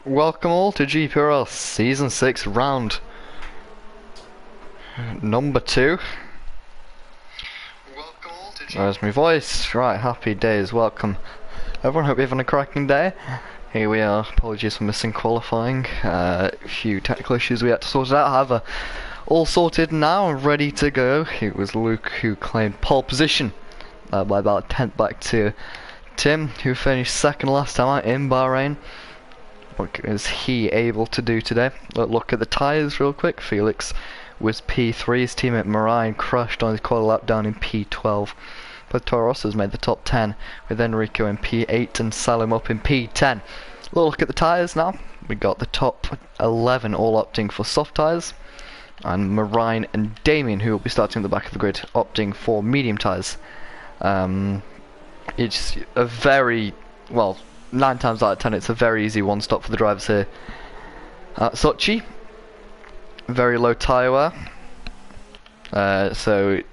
Welcome all to GPRL Season 6 round number 2. Welcome all to There's my voice. Right, happy days. Welcome everyone, hope you're having a cracking day. Here we are. Apologies for missing qualifying. A few technical issues we had to sort out. However, all sorted now and ready to go. It was Luke who claimed pole position by about a tenth back to Tim, who finished second last time out in Bahrain. What is he able to do today? Look at the tyres real quick. Felix was P3, his teammate Marine crashed on his quarter lap down in P12. But Toro Rosso's made the top 10 with Enrico in P8 and Salim up in P10. Look at the tyres now. We got the top 11 all opting for soft tyres, and Marine and Damien, who will be starting at the back of the grid, opting for medium tyres. It's a very, well, 9 times out of 10 it's a very easy one stop for the drivers here. Sochi, very low tyre wear, so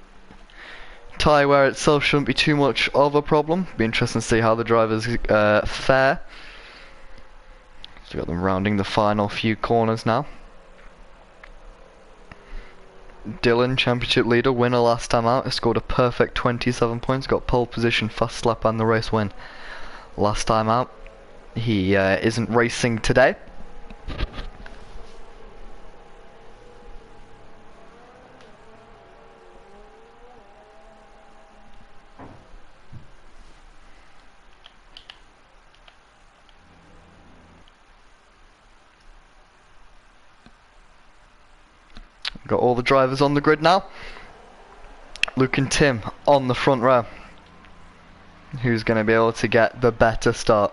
tyre wear itself shouldn't be too much of a problem. Be interesting to see how the drivers fare. So we got them rounding the final few corners now. Dylan, championship leader, winner last time out, has scored a perfect 27 points, got pole position, fast lap and the race win last time out. He isn't racing today. Got all the drivers on the grid now. Luke and Tim on the front row. Who's going to be able to get the better start?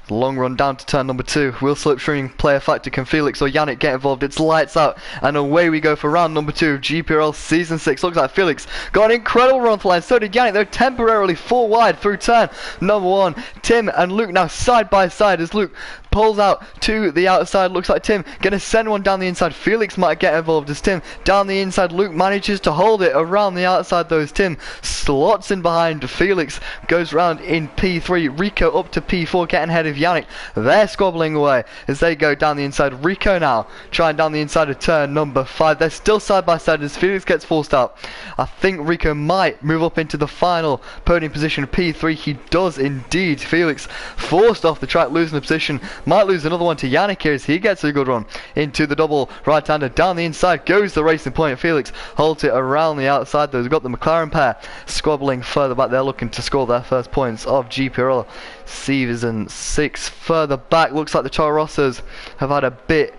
Long run down to turn number 2. Will slipstream play a factor? Can Felix or Yannick get involved? It's lights out, and away we go for round number 2 of GPRL Season 6. Looks like Felix got an incredible run for line. So did Yannick. They're temporarily 4 wide through turn number 1. Tim and Luke now side by side as Luke pulls out to the outside. Looks like Tim gonna send one down the inside. Felix might get involved as Tim down the inside. Luke manages to hold it around the outside though as Tim slots in behind. Felix goes round in P3. Rico up to P4, getting ahead of Yannick. They're squabbling away as they go down the inside. Rico now trying down the inside of turn number 5. They're still side by side as Felix gets forced out. I think Rico might move up into the final podium position of P3. He does indeed. Felix forced off the track, losing the position. Might lose another one to Yannick here as he gets a good run into the double right-hander. Down the inside goes the racing point. Felix holds it around the outside though. We've got the McLaren pair squabbling further back. They're looking to score their first points of GPRL Season 6. Further back, looks like the Toro Rossos have had a bit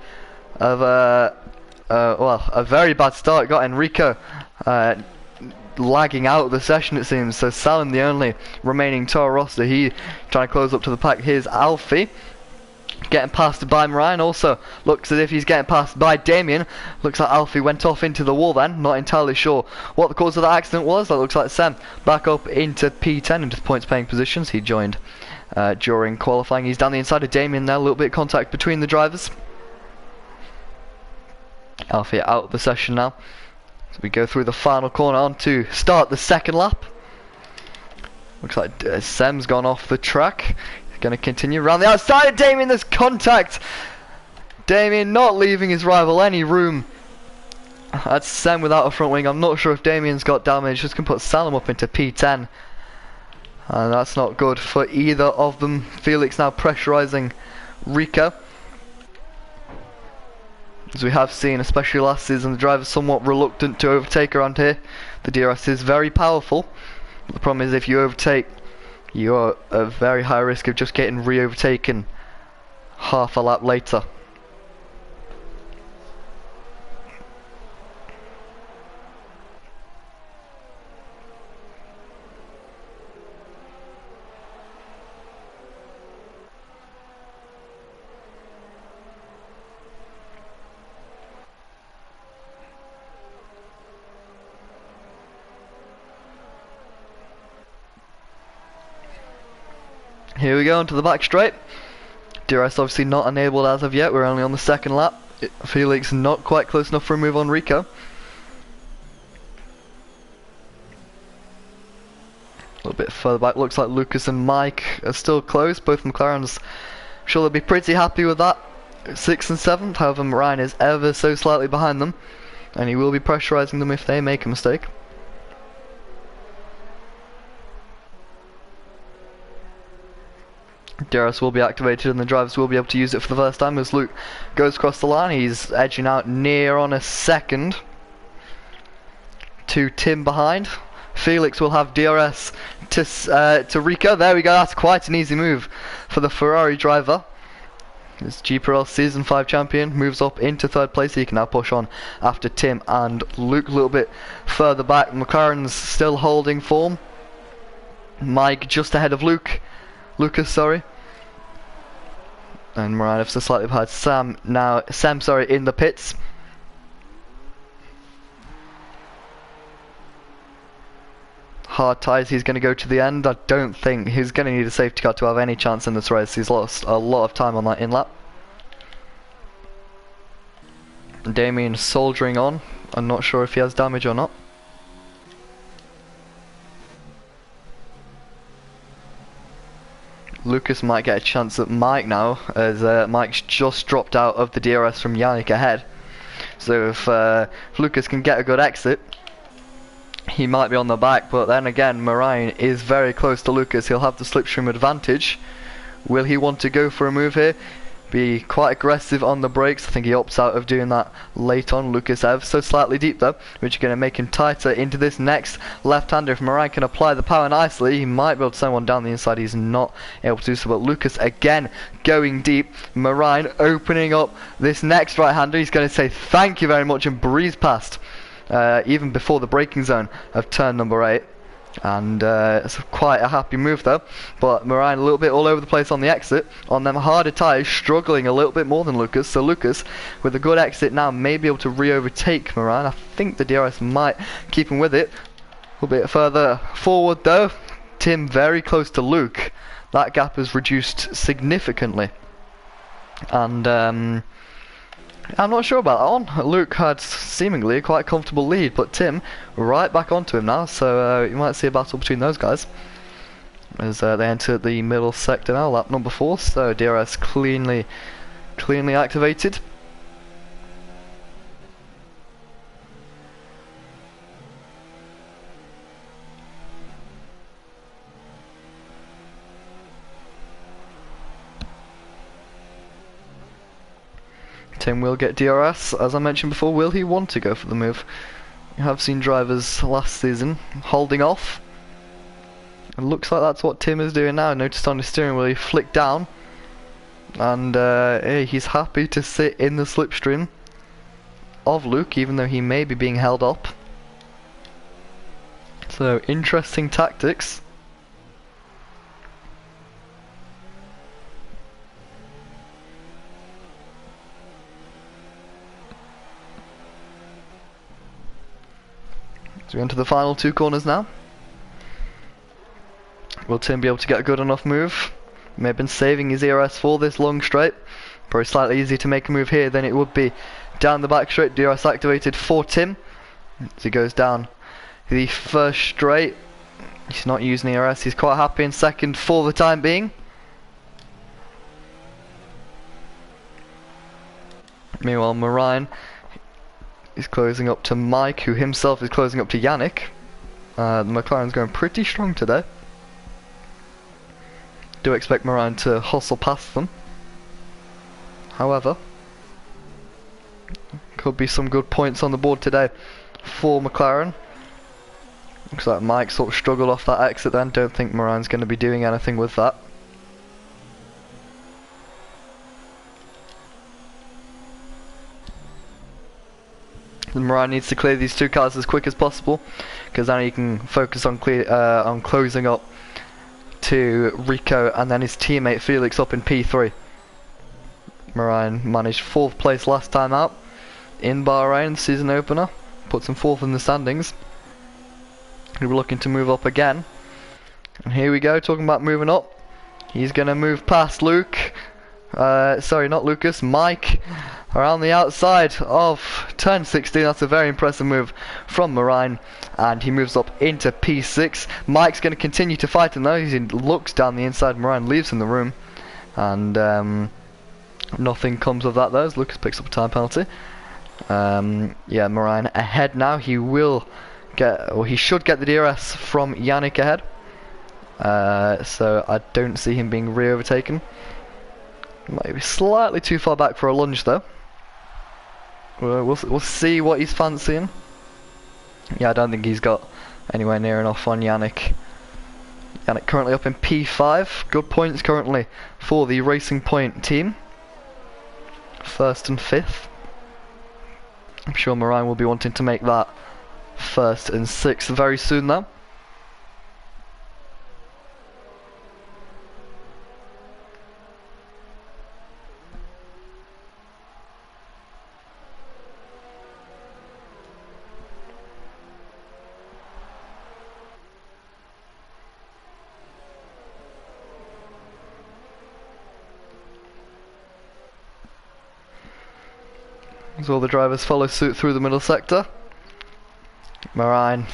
of a very bad start. Got Enrico lagging out of the session it seems. So Salim, the only remaining Toro Rosso, he trying to close up to the pack. Here's Alfie getting passed by Marine. Also looks as if he's getting passed by Damien. Looks like Alfie went off into the wall then. Not entirely sure what the cause of that accident was. That looks like Sam back up into P10 into the points paying positions. He joined during qualifying. He's down the inside of Damien there. A little bit of contact between the drivers. Alfie out of the session now. So we go through the final corner on to start the second lap. Looks like Sam's gone off the track. Going to continue around the outside of Damien. There's contact. Damien not leaving his rival any room. That's Sam without a front wing. I'm not sure if Damien's got damage. Just can put Salim up into P10. And that's not good for either of them. Felix now pressurizing Rico. As we have seen, especially last season, the driver's somewhat reluctant to overtake around here. The DRS is very powerful. But the problem is if you overtake, you're at very high risk of just getting re-overtaken half a lap later. Here we go onto the back straight. DRS obviously not enabled as of yet. We're only on the second lap. Felix not quite close enough for a move on Rico. A little bit further back, looks like Lucas and Mike are still close. Both McLarens sure they'll be pretty happy with that. 6th and 7th, however Ryan is ever so slightly behind them, and he will be pressurising them if they make a mistake. DRS will be activated and the drivers will be able to use it for the first time as Luke goes across the line. He's edging out near on a second to Tim behind. Felix will have DRS to Rico. There we go, that's quite an easy move for the Ferrari driver. This GPRL Season 5 champion moves up into 3rd place. He can now push on after Tim and Luke a little bit further back. McLaren's still holding form. Mike just ahead of Lucas, sorry. And Moran ever so slightly behind Sam in the pits. Hard ties, he's going to go to the end. I don't think he's going to need a safety car to have any chance in this race. He's lost a lot of time on that in-lap. Damien soldiering on. I'm not sure if he has damage or not. Lucas might get a chance at Mike now, as Mike's just dropped out of the DRS from Yannick ahead. So if Lucas can get a good exit, he might be on the back, but then again, Moraine is very close to Lucas. He'll have the slipstream advantage. Will he want to go for a move here? Be quite aggressive on the brakes. I think he opts out of doing that late on. Lucas ever so slightly deep though, which is going to make him tighter into this next left-hander. If Moraine can apply the power nicely, he might be able to send one down the inside. He's not able to do so, but Lucas again going deep. Moraine opening up this next right-hander. He's going to say thank you very much and breeze past. Even before the braking zone of turn number 8, and it's quite a happy move though. But Moraine a little bit all over the place on the exit, on them harder tyres, struggling a little bit more than Lucas. So Lucas, with a good exit now, may be able to re-overtake Moraine. I think the DRS might keep him with it. A little bit further forward though, Tim very close to Luke. That gap has reduced significantly, and I'm not sure about that one. Luke had seemingly a quite comfortable lead, but Tim right back onto him now, so you might see a battle between those guys as they enter the middle sector now, lap number 4. So DRS cleanly activated. Tim will get DRS, as I mentioned before. Will he want to go for the move? You have seen drivers last season holding off. It looks like that's what Tim is doing now. Noticed on his steering wheel he flicked down, and he's happy to sit in the slipstream of Luke, even though he may be being held up. So interesting tactics. So we enter the final 2 corners now. Will Tim be able to get a good enough move? May have been saving his ERS for this long straight. Probably slightly easier to make a move here than it would be down the back straight. DRS activated for Tim as he goes down the first straight. He's not using ERS. He's quite happy in second for the time being. Meanwhile, Moraine is closing up to Mike, who himself is closing up to Yannick. The McLaren's going pretty strong today. Do expect Moraine to hustle past them. However, could be some good points on the board today for McLaren. Looks like Mike sort of struggled off that exit then. Don't think Moraine's going to be doing anything with that. Moraine needs to clear these 2 cars as quick as possible, because then he can focus on closing up to Rico and then his teammate Felix up in P3. Moraine managed 4th place last time out in Bahrain, season opener. Puts him 4th in the standings. He'll be looking to move up again. And here we go, talking about moving up. He's going to move past Luke. Sorry, not Lucas, Mike, around the outside of turn 16. That's a very impressive move from Moraine, and he moves up into P6. Mike's going to continue to fight him though. He looks down the inside. Moraine leaves in the room, and nothing comes of that there as Lucas picks up a time penalty. Yeah, Moran ahead now. He will get, or he should get the DRS from Yannick ahead. So I don't see him being re-overtaken. Might be slightly too far back for a lunge though. We'll see what he's fancying. Yeah, I don't think he's got anywhere near enough on Yannick. Yannick currently up in P5. Good points currently for the Racing Point team. 1st and 5th. I'm sure Moran will be wanting to make that 1st and 6th very soon though. As all the drivers follow suit through the middle sector. Moran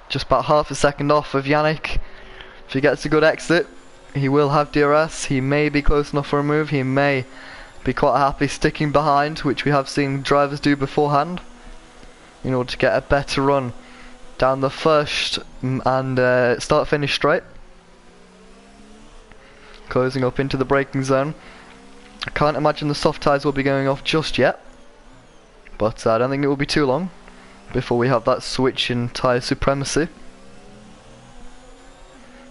just about half a second off of Yannick. If he gets a good exit, he will have DRS. He may be close enough for a move. He may be quite happy sticking behind, which we have seen drivers do beforehand, in order to get a better run down the first and start finish straight. Closing up into the braking zone. I can't imagine the soft tyres will be going off just yet, but I don't think it will be too long before we have that switch in tyre supremacy.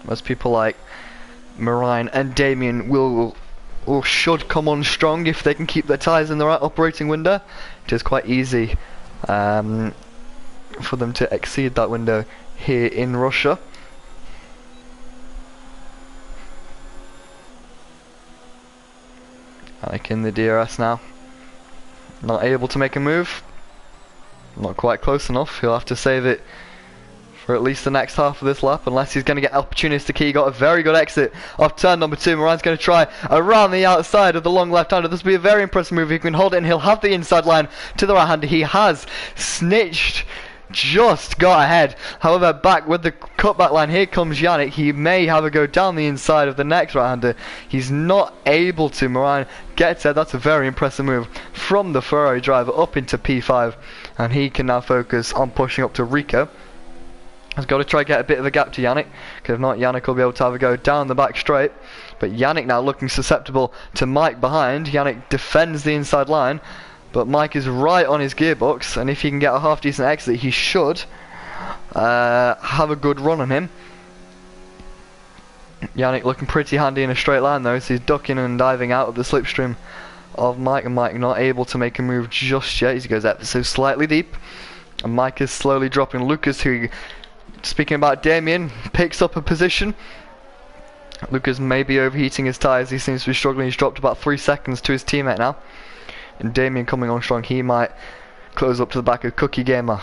Most people like Moran and Damien will or should come on strong if they can keep their tyres in the right operating window. It is quite easy for them to exceed that window here in Russia. Like in the DRS now. Not able to make a move. Not quite close enough. He'll have to save it for at least the next half of this lap, unless he's going to get opportunistic. He got a very good exit off turn number 2. Moran's going to try around the outside of the long left-hander. This will be a very impressive move. He can hold it and he'll have the inside line to the right-hander. He has snitched. Just got ahead. However, back with the cutback line, here comes Yannick. He may have a go down the inside of the next right-hander. He's not able to. Moran gets there. That's a very impressive move from the Ferrari driver up into P5, and he can now focus on pushing up to Rico. Has got to try to get a bit of a gap to Yannick, because if not, Yannick will be able to have a go down the back straight. But Yannick now looking susceptible to Mike behind. Yannick defends the inside line, but Mike is right on his gearbox, and if he can get a half decent exit, he should have a good run on him. Yannick looking pretty handy in a straight line though, so he's ducking and diving out of the slipstream of Mike, and Mike not able to make a move just yet. He goes ever so slightly deep, and Mike is slowly dropping. Lucas, who, speaking about Damien, picks up a position. Lucas may be overheating his tyres. He seems to be struggling. He's dropped about 3 seconds to his teammate now. And Damien coming on strong. He might close up to the back of Cookie Gamer.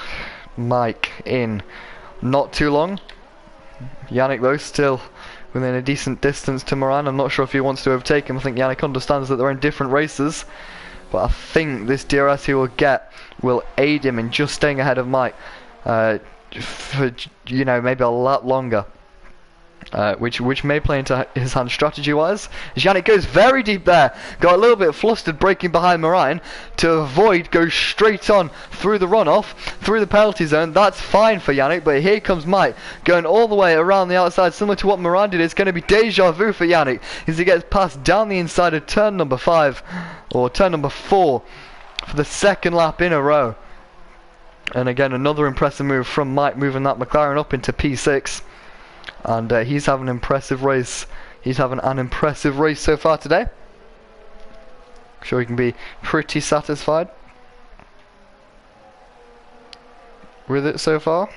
Mike in not too long. Yannick though still within a decent distance to Moran. I'm not sure if he wants to overtake him. I think Yannick understands that they're in different races, but I think this DRS he will get will aid him in just staying ahead of Mike for, you know, maybe a lot longer. Which may play into his hand strategy-wise. Yannick goes very deep there. Got a little bit flustered braking behind Moran to avoid, go straight on through the runoff, through the penalty zone. That's fine for Yannick, but here comes Mike going all the way around the outside, similar to what Moran did. It's going to be deja vu for Yannick as he gets passed down the inside of turn number 5, or turn number 4, for the second lap in a row. And again, another impressive move from Mike, moving that McLaren up into P6. And he's having an impressive race. He's having an impressive race so far today. I'm sure he can be pretty satisfied with it so far.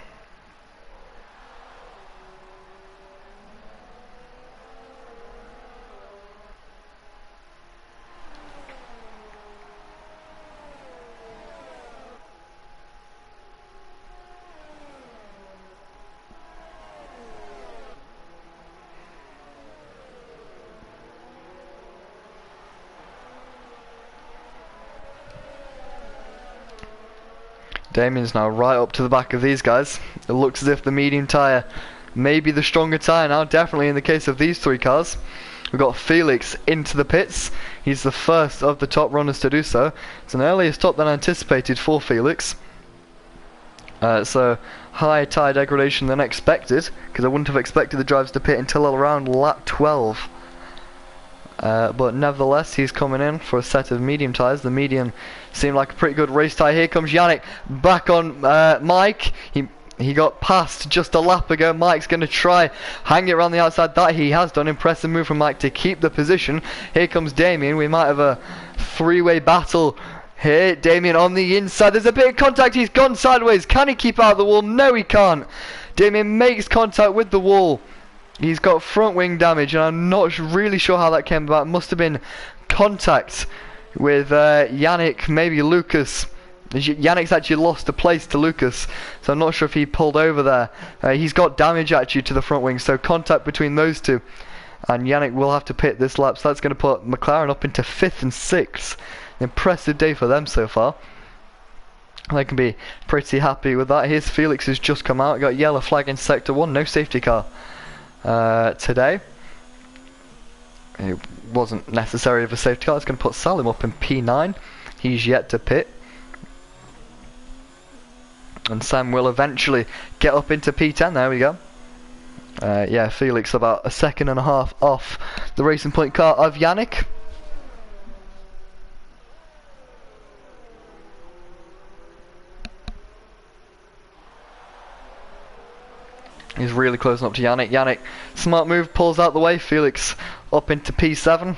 Damien's now right up to the back of these guys. It looks as if the medium tyre may be the stronger tyre now, definitely in the case of these 3 cars. We've got Felix into the pits. He's the first of the top runners to do so. It's an earlier stop than anticipated for Felix. So higher tyre degradation than expected, because I wouldn't have expected the drivers to pit until around lap 12. But nevertheless, he's coming in for a set of medium tyres. The medium seemed like a pretty good race tyre. Here comes Yannick back on Mike. He got past just a lap ago. Mike's going to try hang it around the outside. That he has done. Impressive move from Mike to keep the position. Here comes Damien. We might have a three-way battle here. Damien on the inside. There's a bit of contact. He's gone sideways. Can he keep out of the wall? No, he can't. Damien makes contact with the wall. He's got front wing damage, and I'm not really sure how that came about. It must have been contact with Yannick, maybe Lucas. Yannick's actually lost a place to Lucas, so I'm not sure if he pulled over there. He's got damage actually to the front wing, so contact between those two. And Yannick will have to pit this lap, so that's going to put McLaren up into 5th and 6th. Impressive day for them so far. They can be pretty happy with that. Here's Felix, who's just come out. Got yellow flag in sector 1, no safety car today. It wasn't necessary of a safety car. It's going to put Salim up in P9. He's yet to pit. And Sam will eventually get up into P10. There we go. Yeah, Felix about a second and a half off the Racing Point car of Yannick. He's really closing up to Yannick. Yannick, smart move, pulls out the way. Felix up into P7.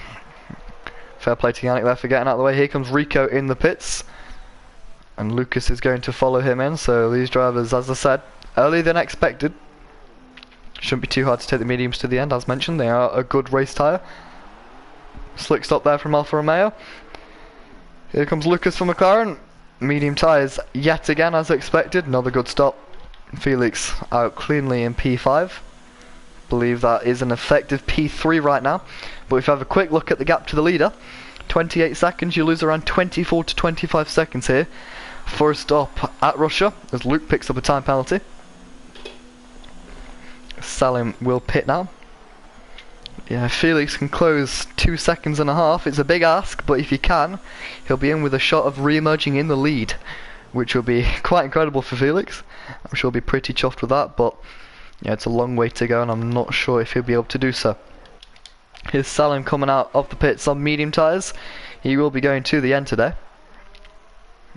Fair play to Yannick there for getting out of the way. Here comes Rico in the pits. And Lucas is going to follow him in. So these drivers, as I said, earlier than expected. Shouldn't be too hard to take the mediums to the end, as mentioned. They are a good race tyre. Slick stop there from Alfa Romeo. Here comes Lucas from McLaren. Medium tyres yet again, as expected. Another good stop. Felix out cleanly in P5. Believe that is an effective P3 right now. But if you have a quick look at the gap to the leader, 28 seconds, you lose around 24 to 25 seconds here for a stop at Russia, as Luke picks up a time penalty. Salim will pit now. Yeah, Felix can close 2 seconds and a half. It's a big ask, but if he can, he'll be in with a shot of re-emerging in the lead, which will be quite incredible for Felix. I'm sure he'll be pretty chuffed with that, but yeah, it's a long way to go, and I'm not sure if he'll be able to do so. Here's Salim coming out of the pits on medium tyres. He will be going to the end today.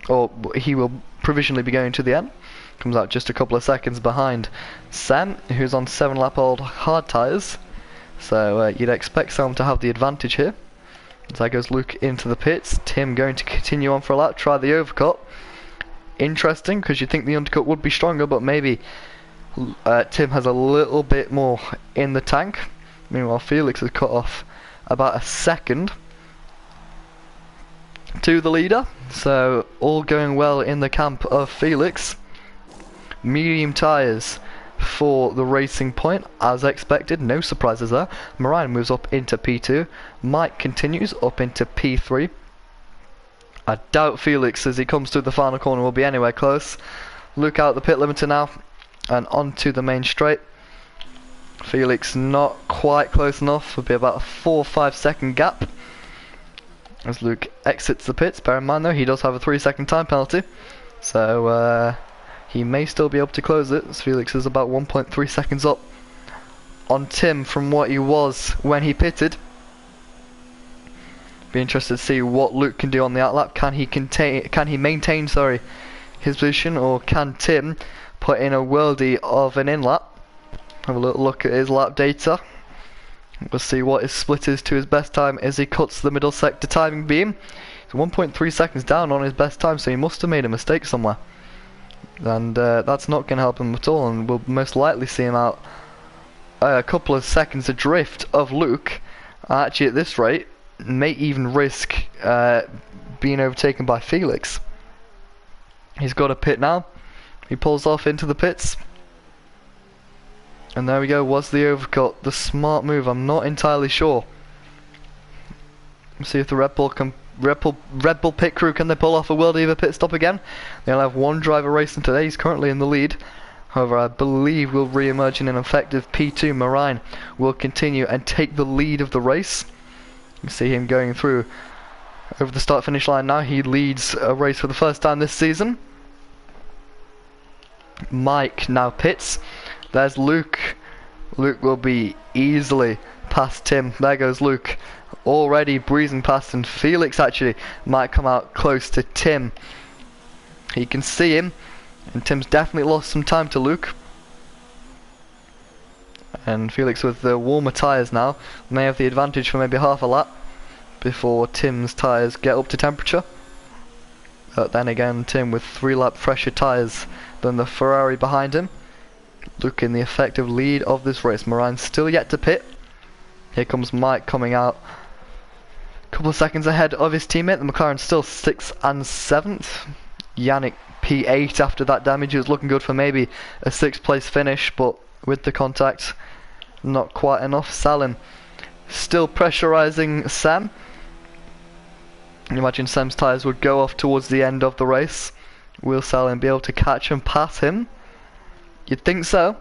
Or he will provisionally be going to the end. Comes out just a couple of seconds behind Sam, who's on 7-lap-old hard tyres. So you'd expect Sam to have the advantage here. As there goes Luke into the pits. Tim going to continue on for a lap, try the overcut. Interesting, because you'd think the undercut would be stronger, but maybe Tim has a little bit more in the tank. Meanwhile, Felix has cut off about a second to the leader. So all going well in the camp of Felix. Medium tyres for the Racing Point, as expected. No surprises there. Mariah moves up into P2. Mike continues up into P3. I doubt Felix, as he comes through the final corner, will be anywhere close. Luke out the pit limiter now and onto the main straight. Felix not quite close enough. Will be about a 4 or 5 second gap as Luke exits the pits. Bear in mind though, he does have a 3-second time penalty, so he may still be able to close it, as Felix is about 1.3 seconds up on Tim from what he was when he pitted. Be interested to see what Luke can do on the outlap. Can he maintain his position, or can Tim put in a worldie of an in-lap? Have a little look at his lap data. We'll see what his split is to his best time as he cuts the middle sector timing beam. He's 1.3 seconds down on his best time, so he must have made a mistake somewhere. And that's not going to help him at all, and we'll most likely see him out a couple of seconds adrift of Luke. Actually, at this rate, may even risk being overtaken by Felix. He's got a pit now. He pulls off into the pits. And there we go, was the overcut the smart move? I'm not entirely sure. Let's see if the Red Bull pit crew, can they pull off a world of a pit stop again? They'll have one driver racing today. He's currently in the lead However, I believe will re-emerge in an effective P2. Marine will continue and take the lead of the race. You see him going through over the start-finish line now. He leads a race for the first time this season. Mike now pits. There's Luke. Luke will be easily past Tim. There goes Luke, already breezing past, and Felix actually might come out close to Tim. He can see him, and Tim's definitely lost some time to Luke. And Felix, with the warmer tyres now, may have the advantage for maybe half a lap before Tim's tyres get up to temperature. But then again, Tim with 3 lap fresher tyres than the Ferrari behind him. Luke in the effective lead of this race. Marine's still yet to pit. Here comes Mike coming out a couple of seconds ahead of his teammate. The McLaren's still 6th and 7th. Yannick P8 after that damage. It was looking good for maybe a 6th place finish, but with the contact, not quite enough. Salim still pressurising Sam. You imagine Sam's tyres would go off towards the end of the race. Will Salim be able to catch and pass him? You'd think so.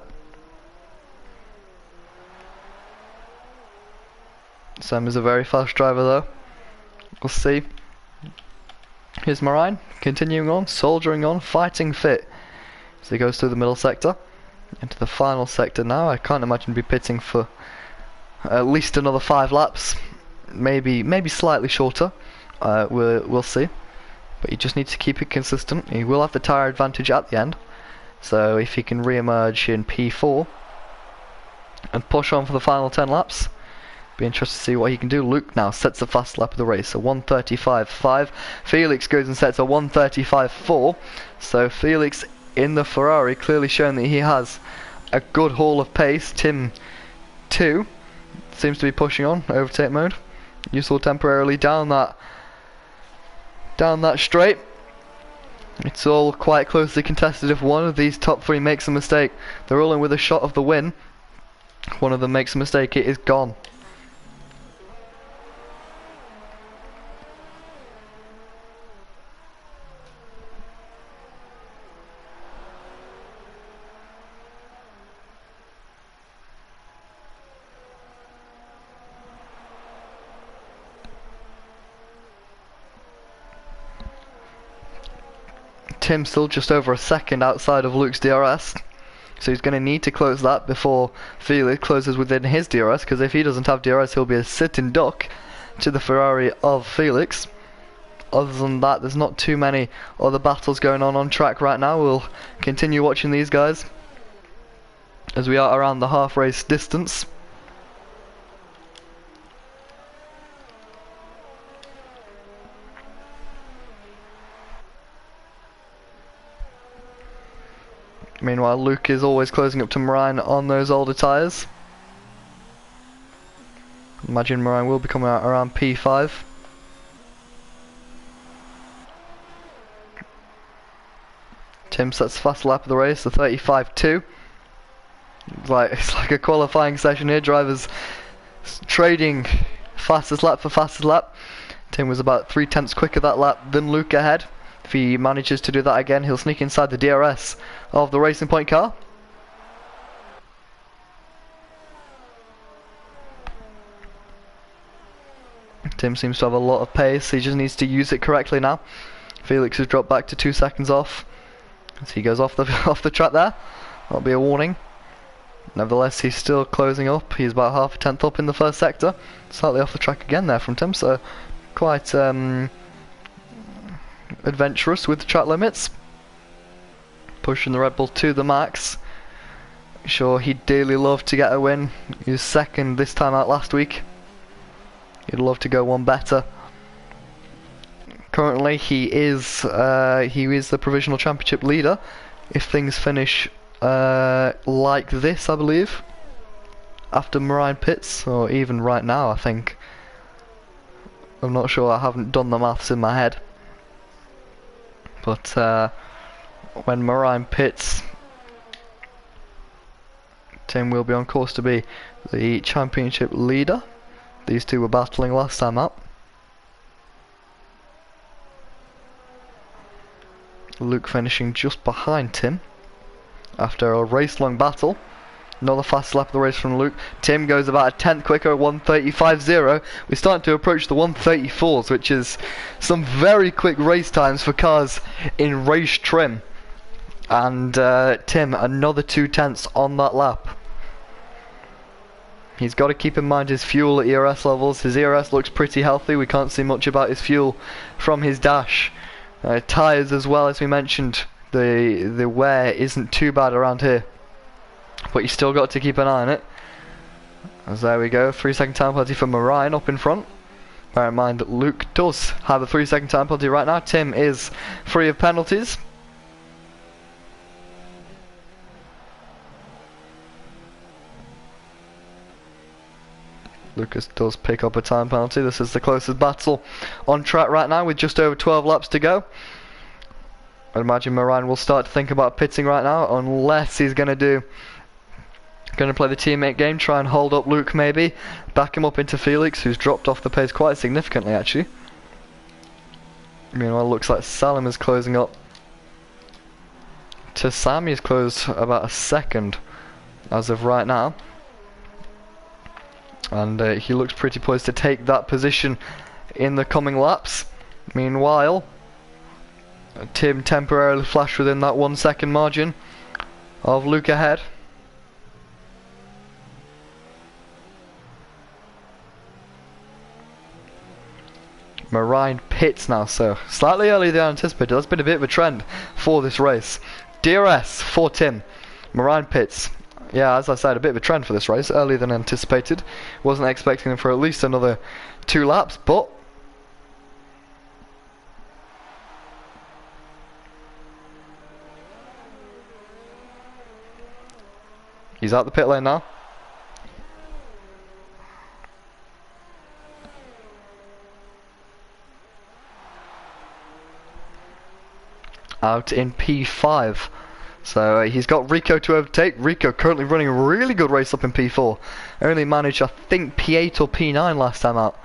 Sam is a very fast driver though. We'll see. Here's Marine, continuing on, soldiering on, fighting fit. So he goes through the middle sector, into the final sector now. I can't imagine be pitting for at least another 5 laps. Maybe slightly shorter. We'll see. But you just need to keep it consistent. He will have the tyre advantage at the end. So if he can re-emerge in P4 and push on for the final 10 laps, be interested to see what he can do. Luke now sets the fast lap of the race, a 1:35.5. Felix goes and sets a 1:35.4. So Felix in the Ferrari, clearly showing that he has a good haul of pace. Tim 2 seems to be pushing on, overtake mode. Useful temporarily down that straight. It's all quite closely contested. If one of these top 3 makes a mistake, they're all in with a shot of the win. If one of them makes a mistake, it is gone. Tim still just over a second outside of Luke's DRS, so he's going to need to close that before Felix closes within his DRS, because if he doesn't have DRS he'll be a sitting duck to the Ferrari of Felix. Other than that, there's not too many other battles going on track right now. We'll continue watching these guys as we are around the half race distance. Meanwhile, Luke is always closing up to Marine on those older tyres. Imagine Marine will be coming out around P5. Tim sets the fast lap of the race, the 35.2. It's like a qualifying session here. Drivers trading fastest lap for fastest lap. Tim was about 3/10 quicker that lap than Luke ahead. If he manages to do that again, he'll sneak inside the DRS of the Racing Point car. Tim seems to have a lot of pace. He just needs to use it correctly now. Felix has dropped back to 2 seconds off as he goes off the track there. That'll be a warning. Nevertheless, he's still closing up. He's about half a tenth up in the first sector. Slightly off the track again there from Tim, so quite adventurous with the track limits. Pushing the Red Bull to the max. Sure, he'd dearly love to get a win. He was second this time out last week. He'd love to go one better. Currently, he is the provisional championship leader. If things finish like this, I believe, after Marine pits, or even right now, I think. I'm not sure. I haven't done the maths in my head. But when Marine pits, Tim will be on course to be the championship leader. These two were battling last time out. Luke finishing just behind Tim. after a race-long battle. Another fast lap of the race from Luke. Tim goes about a tenth quicker at 1:35.0. We're starting to approach the 1:34s, which is some very quick race times for cars in race trim. And Tim, another 2/10 on that lap. He's got to keep in mind his fuel at ERS levels. His ERS looks pretty healthy. We can't see much about his fuel from his dash. Tyres as well, as we mentioned. The wear isn't too bad around here. But you still got to keep an eye on it. As there we go, 3-second time penalty for Marine up in front. Bear in mind that Luke does have a 3-second time penalty right now. Tim is free of penalties. Lucas does pick up a time penalty. This is the closest battle on track right now with just over 12 laps to go. I'd imagine Marine will start to think about pitting right now, unless he's going to play the teammate game, try and hold up Luke maybe, back him up into Felix, who's dropped off the pace quite significantly actually. Meanwhile, it looks like Salim is closing up to Sam. He's closed about a second as of right now. And he looks pretty poised to take that position in the coming laps. Meanwhile, Tim temporarily flashed within that 1 second margin of Luke ahead. Marine pits now, so slightly earlier than anticipated. That's been a bit of a trend for this race. DRS for Tim. Marine pits. Yeah, as I said, a bit of a trend for this race, earlier than anticipated. Wasn't expecting him for at least another 2 laps, but he's out the pit lane now. Out in P5. So he's got Rico to overtake. Rico currently running a really good race up in P4. Only managed, I think, P8 or P9 last time out.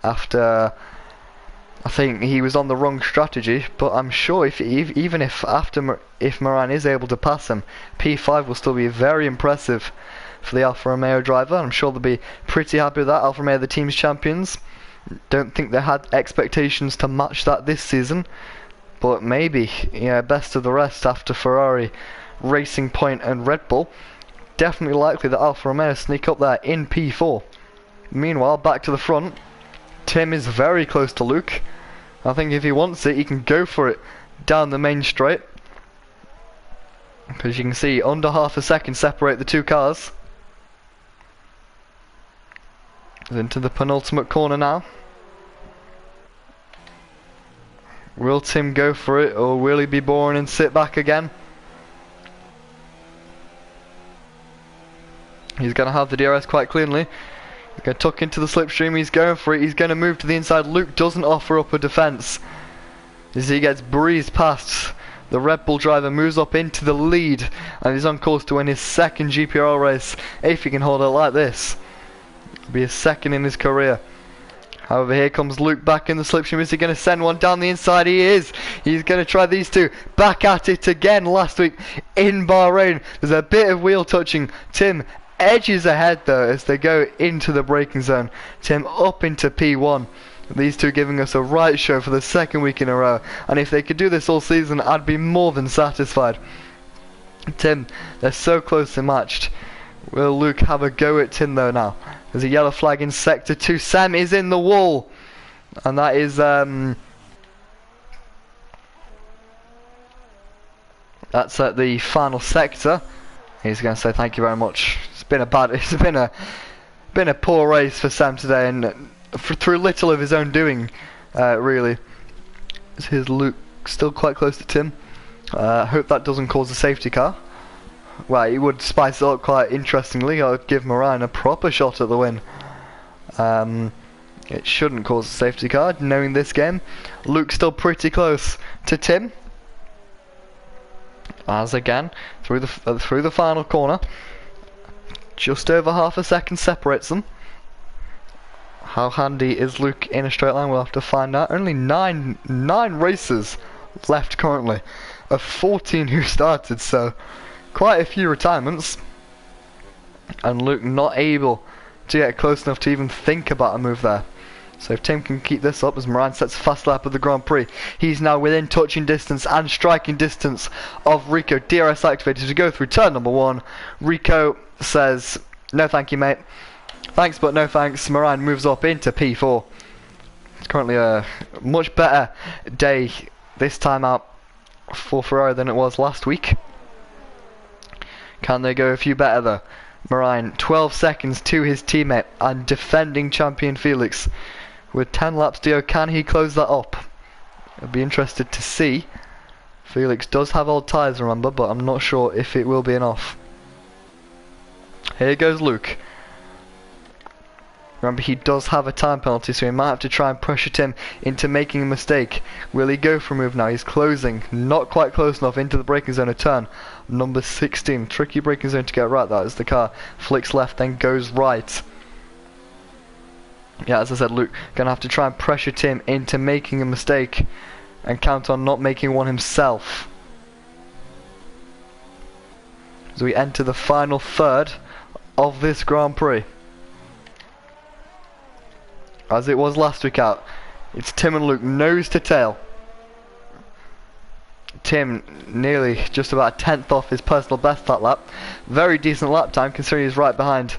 After, I think he was on the wrong strategy. But I'm sure if Marine is able to pass him, P5 will still be very impressive for the Alfa Romeo driver. I'm sure they'll be pretty happy with that. Alfa Romeo, the team's champions. Don't think they had expectations to match that this season. But maybe, yeah, best of the rest after Ferrari, Racing Point and Red Bull. Definitely likely that Alfa Romeo sneak up there in P4. Meanwhile, back to the front. Tim is very close to Luke. I think if he wants it, he can go for it down the main straight. Because you can see, under half a second separate the two cars. Into the penultimate corner now. Will Tim go for it, or will he be boring and sit back again? He's going to have the DRS quite cleanly. He's going to tuck into the slipstream, he's going for it, he's going to move to the inside. Luke doesn't offer up a defence as he gets breezed past. The Red Bull driver moves up into the lead, and he's on course to win his second GPRL race. If he can hold it like this, it'll be his second in his career. However, here comes Luke back in the slipstream. Is he going to send one down the inside? He is. He's going to try these two. Back at it again last week in Bahrain. There's a bit of wheel touching. Tim edges ahead though as they go into the braking zone. Tim up into P1. These two giving us a right show for the second week in a row. And if they could do this all season, I'd be more than satisfied. Tim, they're so closely matched. Will Luke have a go at Tim though now? There's a yellow flag in sector 2. Sam is in the wall. And that is that's at the final sector. He's going to say thank you very much. It's been a poor race for Sam today, and through little of his own doing, really. Here's Luke still quite close to Tim. Hope that doesn't cause a safety car. Well, he would spice it up quite interestingly. I'll give Marine a proper shot at the win. It shouldn't cause a safety car, knowing this game. Luke's still pretty close to Tim. As again, through the final corner, just over half a second separates them. How handy is Luke in a straight line? We'll have to find out. Only nine races left currently, of 14 who started, so quite a few retirements, and Luke not able to get close enough to even think about a move there. So if Tim can keep this up as Moran sets a fast lap of the Grand Prix, he's now within touching distance and striking distance of Rico. DRS activated to go through turn number 1. Rico says, no thank you mate. Thanks but no thanks. Moran moves up into P4. It's currently a much better day this time out for Ferrari than it was last week. Can they go a few better though? Moran 12 seconds to his teammate and defending champion Felix. With 10 laps to go, can he close that up? I'd be interested to see. Felix does have old tyres, remember, but I'm not sure if it will be enough. Here goes Luke. Remember, he does have a time penalty, so he might have to try and pressure Tim into making a mistake. Will he go for a move now? He's closing, not quite close enough into the braking zone of turn number 16. Tricky braking zone to get right, that is the car. Flicks left, then goes right. Yeah, as I said, Luke gonna have to try and pressure Tim into making a mistake and count on not making one himself. As we enter the final third of this Grand Prix. As it was last week out, it's Tim and Luke nose to tail. Tim nearly just about a 10th off his personal best that lap. Very decent lap time considering he's right behind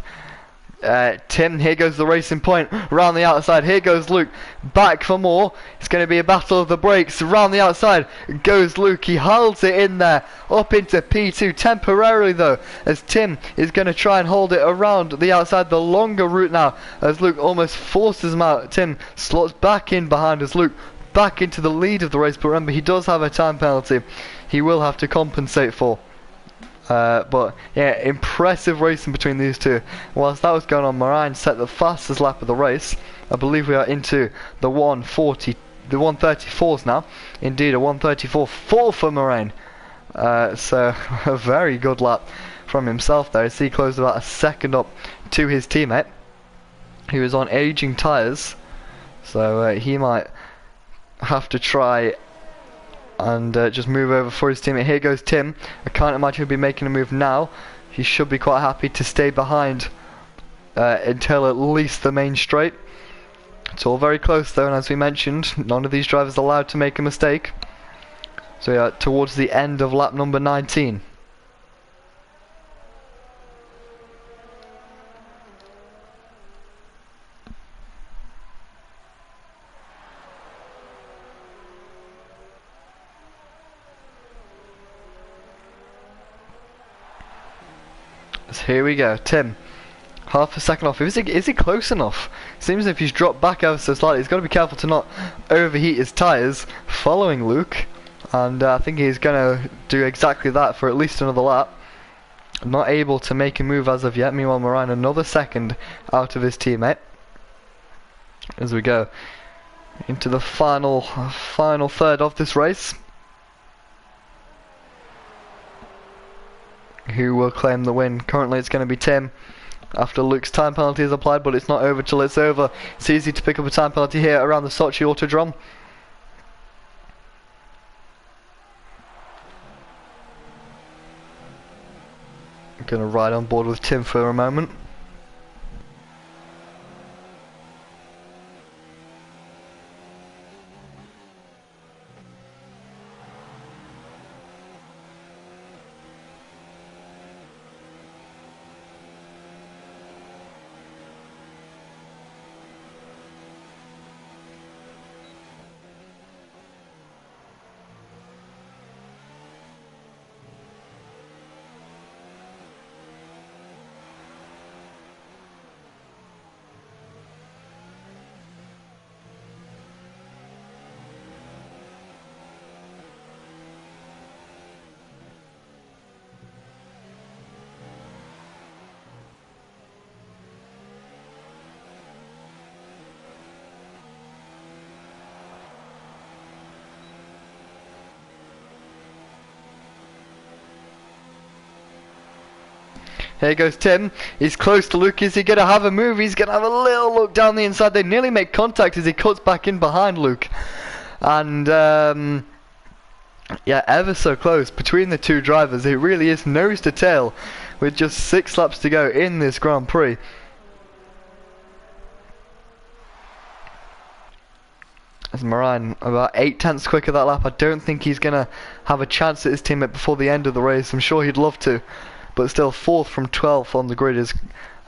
Tim. Here goes the racing point round the outside. Here goes Luke back for more. It's going to be a battle of the brakes. Round the outside goes Luke. He holds it in there up into P2 temporarily though, as Tim is going to try and hold it around the outside, the longer route now, as Luke almost forces him out. Tim slots back in behind as Luke back into the lead of the race, but remember he does have a time penalty he will have to compensate for. But yeah, impressive racing between these two. Whilst that was going on, Moran set the fastest lap of the race. I believe we are into the 134s now. Indeed, a 134.4 for Moran. So a very good lap from himself there. He closed about a second up to his teammate, who is on aging tyres. So he might have to try and just move over for his teammate. Here goes Tim. I can't imagine he'll be making a move now. He should be quite happy to stay behind until at least the main straight. It's all very close though, and as we mentioned, none of these drivers are allowed to make a mistake. So yeah, towards the end of lap number 19. So here we go, Tim, half a second off. Is he close enough? Seems as if he's dropped back ever so slightly. He's got to be careful to not overheat his tyres following Luke, and I think he's going to do exactly that for at least another lap. Not able to make a move as of yet. Meanwhile, Moran another second out of his teammate as we go into the final third of this race. Who will claim the win? Currently it's going to be Tim after Luke's time penalty is applied, but it's not over till it's over. It's easy to pick up a time penalty here around the Sochi Autodrome. I'm going to ride on board with Tim for a moment. Here goes Tim. He's close to Luke. Is he going to have a move? He's going to have a little look down the inside. They nearly make contact as he cuts back in behind Luke. And Yeah, ever so close between the two drivers. It really is nose to tail with just 6 laps to go in this Grand Prix. As Moran about 8 tenths quicker that lap. I don't think he's going to have a chance at his teammate before the end of the race. I'm sure he'd love to, but still 4th from 12th on the grid is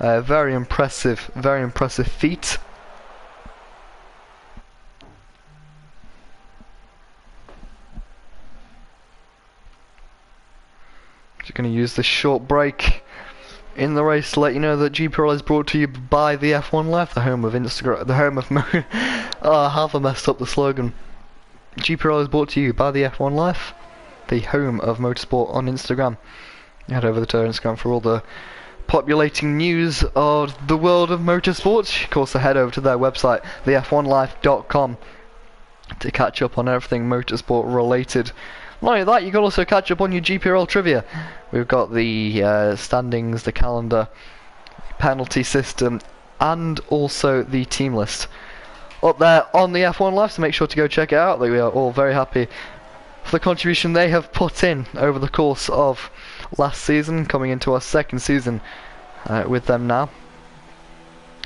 a very impressive feat. Just going to use this short break in the race to let you know that GPRL is brought to you by the F1 Life, the home of Instagram, the home of oh, have I messed up the slogan. GPRL is brought to you by the F1 Life, the home of motorsport on Instagram. Head over to Instagram for all the populating news of the world of motorsports. Of course, head over to their website, thef1life.com, to catch up on everything motorsport related. Not only that, you can also catch up on your GPRL trivia. We've got the standings, the calendar, penalty system, and also the team list up there on the F1 Live, so make sure to go check it out. We are all very happy for the contribution they have put in over the course of last season, coming into our 2nd season with them now.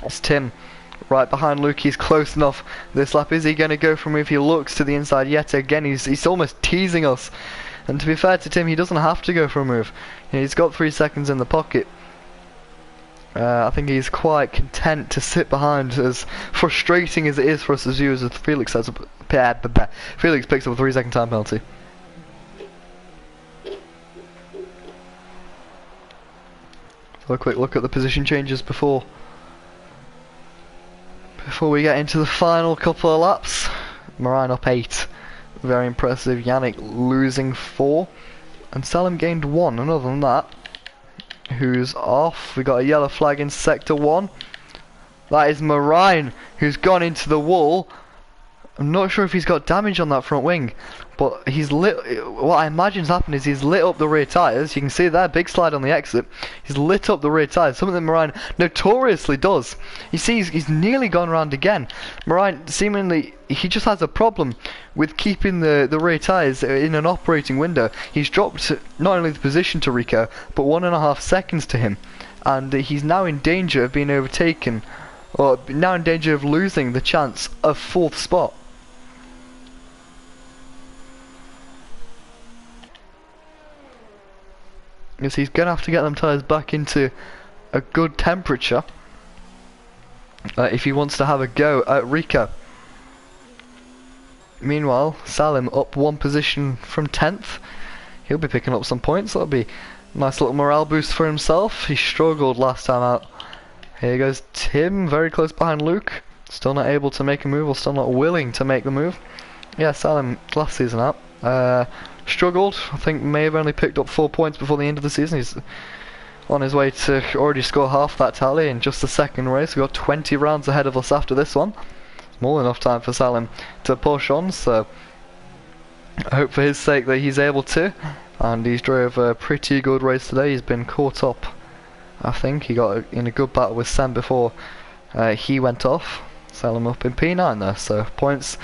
It's Tim right behind Luke. He's close enough this lap. Is he going to go for a move? He looks to the inside yet again. He's almost teasing us, and to be fair to Tim, he doesn't have to go for a move. He's got 3 seconds in the pocket. I think he's quite content to sit behind, as frustrating as it is for us as viewers, as Felix picks up a 3-second time penalty. So a quick look at the position changes before we get into the final couple of laps. Moran up 8, very impressive. Yannick losing 4, and Salim gained 1. And other than that, who's off? We got a yellow flag in sector 1. That is Moran, who's gone into the wall. I'm not sure if he's got damage on that front wing, but he's lit. What I imagine's happened is he's lit up the rear tyres. You can see there, big slide on the exit. He's lit up the rear tyres, something that Moran notoriously does. You see, he's nearly gone round again. Moran, seemingly, he just has a problem with keeping the rear tyres in an operating window. He's dropped not only the position to Rico, but 1.5 seconds to him, and he's now in danger of being overtaken, or now in danger of losing the chance of 4th spot. Because he's going to have to get them tyres back into a good temperature if he wants to have a go at Rico. Meanwhile, Salim up 1 position from 10th. He'll be picking up some points. That'll be a nice little morale boost for himself. He struggled last time out. Here goes Tim, very close behind Luke. Still not able to make a move, or still not willing to make the move. Yeah, Salim last season out. Struggled. I think may have only picked up 4 points before the end of the season. He's on his way to already score half that tally in just the 2nd race. We've got 20 rounds ahead of us after this one. More enough time for Salim to push on, so I hope for his sake that he's able to. And he's drove a pretty good race today. He's been caught up, I think. He got in a good battle with Sam before he went off. Salim up in P9 there, so points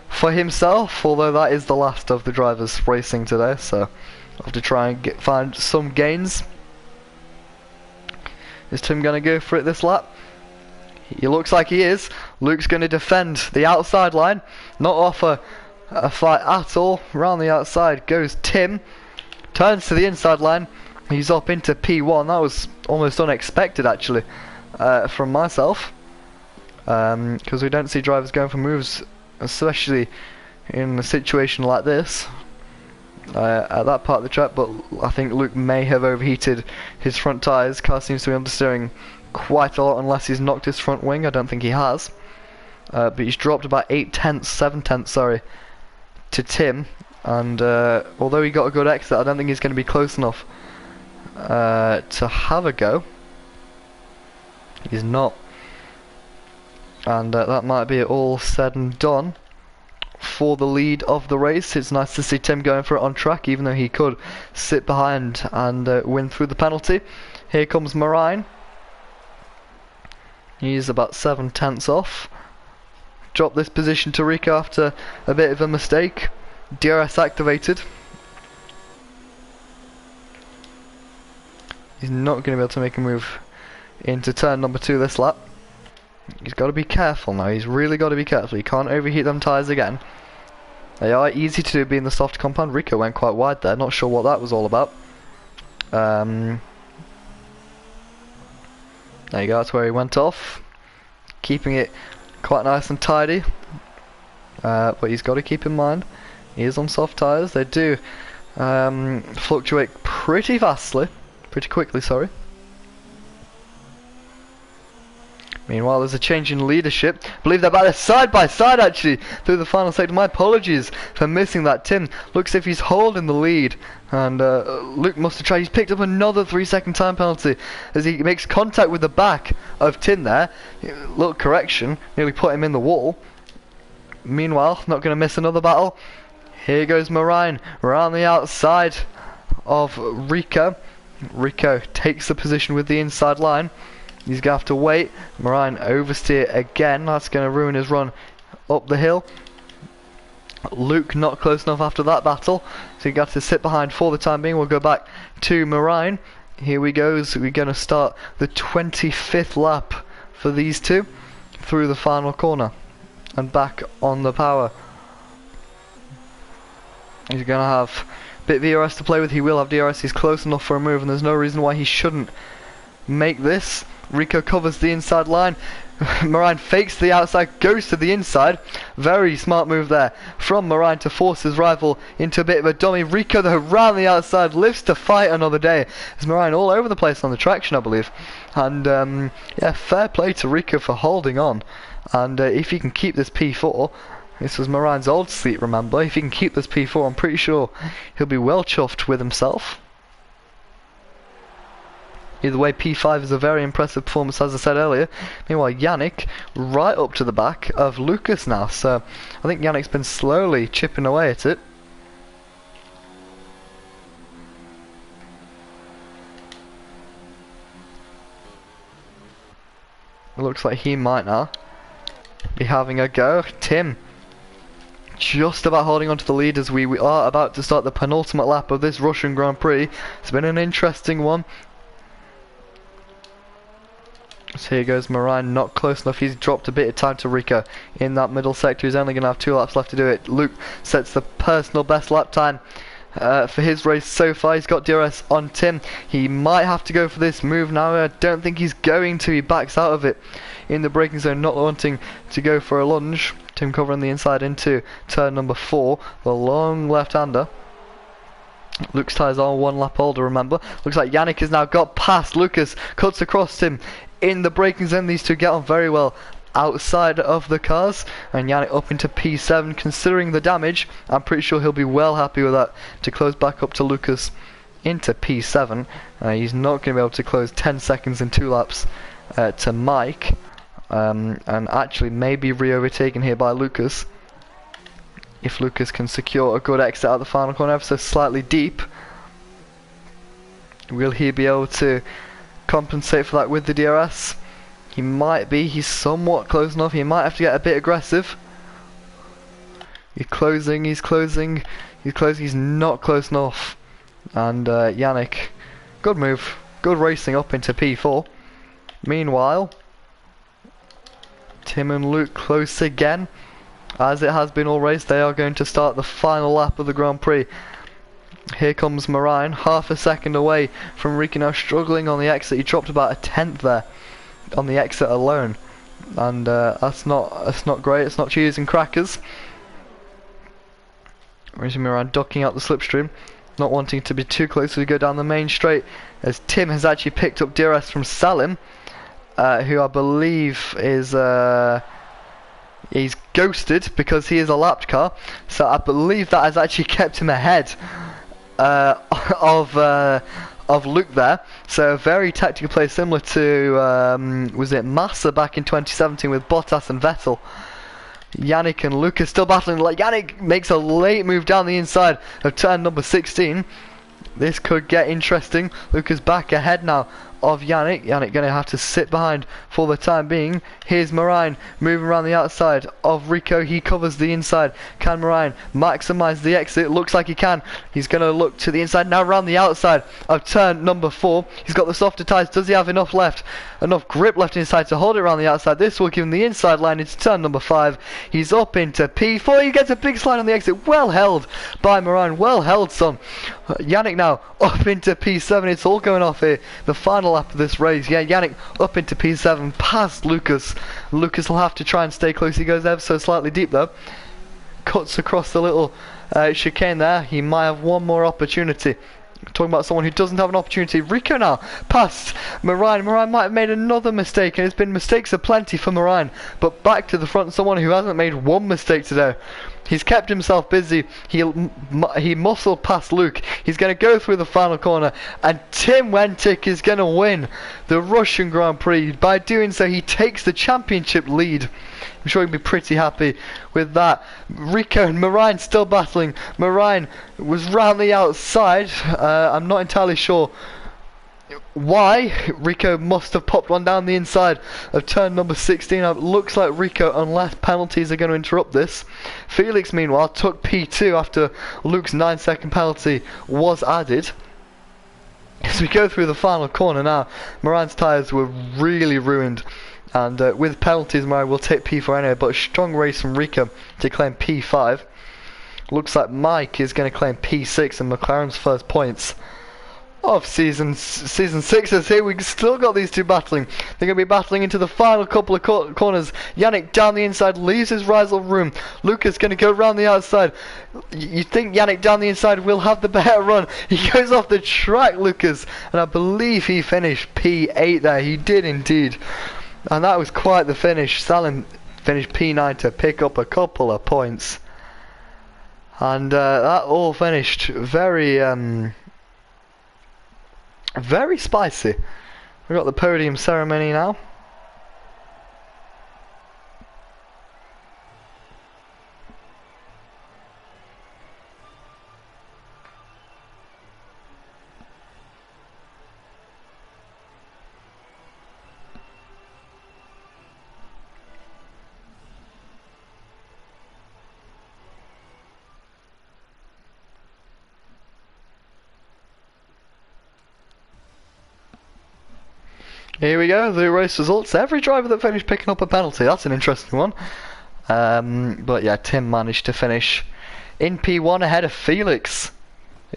for himself, although that is the last of the drivers racing today, so I'll have to try and find some gains. Is Tim going to go for it this lap? He looks like he is. Luke's going to defend the outside line, not offer a fight at all. Round the outside goes Tim, turns to the inside line. He's up into P1. That was almost unexpected, actually, from myself, because we don't see drivers going for moves, especially in a situation like this at that part of the track. But I think Luke may have overheated his front tyres. Car seems to be understeering quite a lot, unless he's knocked his front wing. I don't think he has, but he's dropped about 7 tenths, sorry, to Tim, and although he got a good exit, I don't think he's going to be close enough to have a go. He's not. And that might be it all said and done for the lead of the race. It's nice to see Tim going for it on track, even though he could sit behind and win through the penalty. Here comes Moran. He's about 7 tenths off. Dropped this position to Rico after a bit of a mistake. DRS activated. He's not going to be able to make a move into turn number 2 this lap. He's got to be careful now. He's really got to be careful. He can't overheat them tyres again. They are easy to do being the soft compound. Rico went quite wide there. Not sure what that was all about. There you go. That's where he went off. Keeping it quite nice and tidy. But he's got to keep in mind, he is on soft tyres. They do fluctuate pretty quickly, sorry. Meanwhile, there's a change in leadership. I believe they're about to side by side actually through the final sector. My apologies for missing that. Tim looks as if he's holding the lead, and Luke must have tried. He's picked up another 3-second time penalty as he makes contact with the back of Tim there. Little correction, nearly put him in the wall. Meanwhile, not going to miss another battle. Here goes Marine around the outside of Rico. Rico takes the position with the inside line. He's going to have to wait. Marine oversteer again. That's going to ruin his run up the hill. Luke not close enough after that battle, so he got to sit behind for the time being. We'll go back to Marine. Here we go. So we're going to start the 25th lap for these two through the final corner and back on the power. He's going to have a bit of DRS to play with. He will have DRS. He's close enough for a move, and there's no reason why he shouldn't make this. Rico covers the inside line. Marine fakes the outside, goes to the inside. Very smart move there from Marine to force his rival into a bit of a dummy. Rico though round the outside lives to fight another day. There's Marine all over the place on the traction, I believe. And yeah, fair play to Rico for holding on. And if he can keep this P4, this was Marine's old seat, remember. If he can keep this P4, I'm pretty sure he'll be well chuffed with himself. Either way, P5 is a very impressive performance, as I said earlier. Meanwhile, Yannick right up to the back of Lucas now. So I think Yannick's been slowly chipping away at it. It looks like he might now be having a go. Tim just about holding on to the lead as we are about to start the penultimate lap of this Russian Grand Prix. It's been an interesting one. So here goes Marine, not close enough. He's dropped a bit of time to Rico in that middle sector. He's only going to have 2 laps left to do it. Luke sets the personal best lap time for his race so far. He's got DRS on Tim. He might have to go for this move now. I don't think he's going to. He backs out of it in the braking zone, not wanting to go for a lunge. Tim covering the inside into turn number 4, the long left-hander. Luke's tyres are 1 lap older, remember. Looks like Yannick has now got past Lucas, cuts across him in the braking zone. These two get on very well outside of the cars, and Yannick up into P7. Considering the damage, I'm pretty sure he'll be well happy with that to close back up to Lucas into P7. He's not going to be able to close 10 seconds in 2 laps to Mike, and actually maybe re-overtaken here by Lucas. If Lucas can secure a good exit out the final corner, ever so slightly deep, will he be able to compensate for that with the DRS? He might be. He's somewhat close enough. He might have to get a bit aggressive. He's closing, he's closing, he's closing. He's not close enough. And Yannick, good move, good racing up into P4. Meanwhile, Tim and Luke close again. As it has been all race, they are going to start the final lap of the Grand Prix. Here comes Marine, half a second away from Rico, now struggling on the exit. He dropped about a 10th there on the exit alone, and that's not great. It's not cheese and crackers. Marine ducking out the slipstream, not wanting to be too close as we go down the main straight, as Tim has actually picked up DRS from Salim, who I believe is he's ghosted because he is a lapped car, so I believe that has actually kept him ahead of Luke there. So a very tactical play, similar to was it Massa back in 2017 with Bottas and Vettel. Yannick and Luke are still battling. Like, Yannick makes a late move down the inside of turn number 16. This could get interesting. Luke is back ahead now of Yannick. Yannick going to have to sit behind for the time being. Here's Marine moving around the outside of Rico. He covers the inside. Can Marine maximise the exit? Looks like he can. He's going to look to the inside now, around the outside of turn number 4. He's got the softer tyres. Does he have enough left? Enough grip left inside to hold it around the outside? This will give him the inside line into turn number 5. He's up into P4. He gets a big slide on the exit. Well held by Marine. Well held, son. Yannick now up into P7. It's all going off here. The final lap of this race. Yeah, Yannick up into P7 past Lucas. Lucas will have to try and stay close. He goes ever so slightly deep though. Cuts across the little chicane there. He might have one more opportunity. Talking about someone who doesn't have an opportunity. Rico now past Marine. Marine might have made another mistake, and it's been mistakes aplenty for Marine. But back to the front, someone who hasn't made one mistake today. He's kept himself busy. He muscled past Luke. He's going to go through the final corner, and Tim Wentic is going to win the Russian Grand Prix. By doing so, he takes the championship lead. I'm sure he'll be pretty happy with that. Rico and Marine still battling. Marine was round the outside. I'm not entirely sure why. Rico must have popped one down the inside of turn number 16. It looks like Rico, unless penalties are going to interrupt this. Felix, meanwhile, took P2 after Luke's 9-second penalty was added. As we go through the final corner now, Marine's tyres were really ruined. And with penalties, Marine will take P4 anyway, but a strong race from Rico to claim P5. Looks like Mike is going to claim P6 and McLaren's first points of season 6 is here. We've still got these two battling. They're going to be battling into the final couple of corners. Yannick down the inside, leaves his rival room. Lucas going to go around the outside. You think Yannick down the inside will have the better run. He goes off the track, Lucas, and I believe he finished P8 there. He did indeed. And that was quite the finish. Salim finished P9 to pick up a couple of points. And that all finished very very spicy. We've got the podium ceremony now. Here we go, the race results. Every driver that finished picking up a penalty. That's an interesting one. But yeah, Tim managed to finish in P1 ahead of Felix,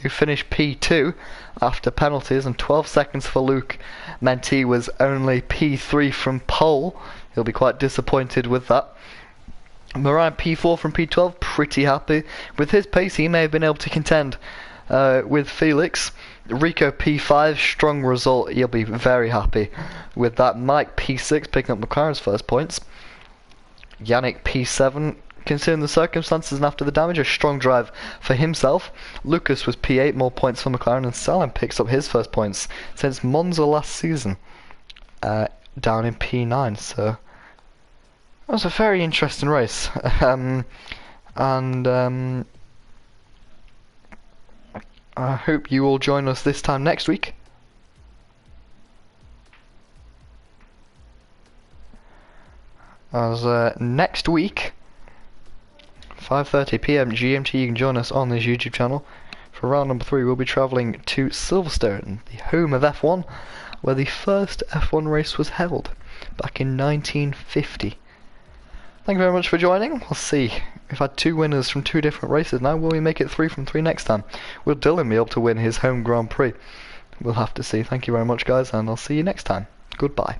who finished P2 after penalties, and 12 seconds for Luke meant he was only P3 from pole. He'll be quite disappointed with that. Marine P4 from P12, pretty happy. With his pace, he may have been able to contend with Felix. Rico P5, strong result. He'll be very happy with that. Mike P6, picking up McLaren's first points. Yannick P7, considering the circumstances and after the damage, a strong drive for himself. Lucas was P8, more points for McLaren, and Salim picks up his first points since Monza last season, down in P9. So that was a very interesting race. I hope you all join us this time next week. As next week, 5:30 PM GMT, you can join us on this YouTube channel. For round number 3, we'll be travelling to Silverstone, the home of F1, where the first F1 race was held back in 1950. Thank you very much for joining. We'll see. We've had 2 winners from 2 different races now. Will we make it 3 from 3 next time? Will Dylan be able to win his home Grand Prix? We'll have to see. Thank you very much, guys, and I'll see you next time. Goodbye.